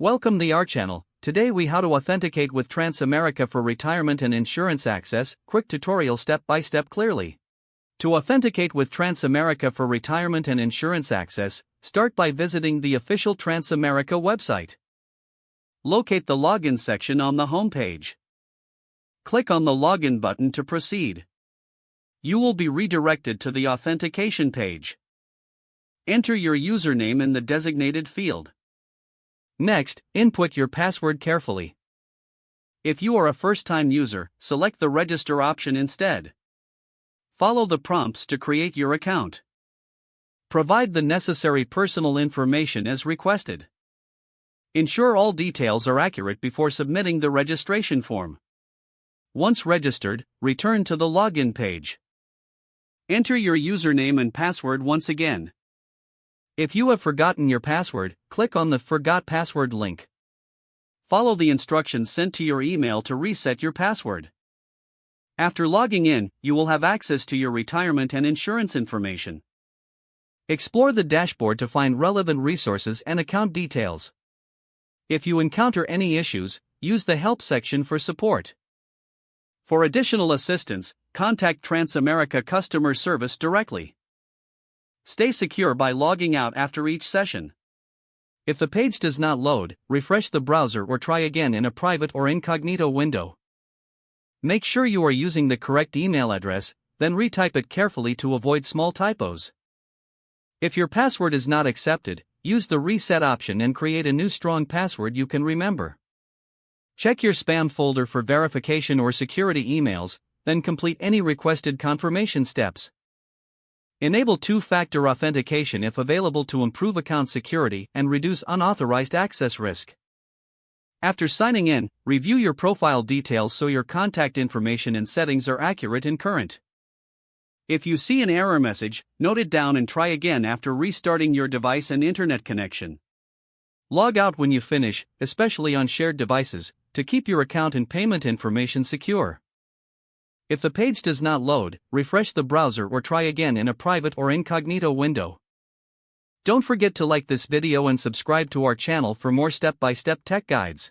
Welcome to our channel. Today we how to authenticate with Transamerica for retirement and insurance access. Quick tutorial step by step clearly. To authenticate with Transamerica for retirement and insurance access, start by visiting the official Transamerica website. Locate the login section on the home page. Click on the login button to proceed. You will be redirected to the authentication page. Enter your username in the designated field. Next, input your password carefully. If you are a first-time user, select the register option instead. Follow the prompts to create your account. Provide the necessary personal information as requested. Ensure all details are accurate before submitting the registration form. Once registered, return to the login page. Enter your username and password once again. If you have forgotten your password, click on the Forgot Password link. Follow the instructions sent to your email to reset your password. After logging in, you will have access to your retirement and insurance information. Explore the dashboard to find relevant resources and account details. If you encounter any issues, use the Help section for support. For additional assistance, contact Transamerica customer service directly. Stay secure by logging out after each session. If the page does not load, refresh the browser or try again in a private or incognito window. Make sure you are using the correct email address, then retype it carefully to avoid small typos. If your password is not accepted, use the reset option and create a new strong password you can remember. Check your spam folder for verification or security emails, then complete any requested confirmation steps. Enable two-factor authentication if available to improve account security and reduce unauthorized access risk. After signing in, review your profile details so your contact information and settings are accurate and current. If you see an error message, note it down and try again after restarting your device and internet connection. Log out when you finish, especially on shared devices, to keep your account and payment information secure. If the page does not load, refresh the browser or try again in a private or incognito window. Don't forget to like this video and subscribe to our channel for more step-by-step tech guides.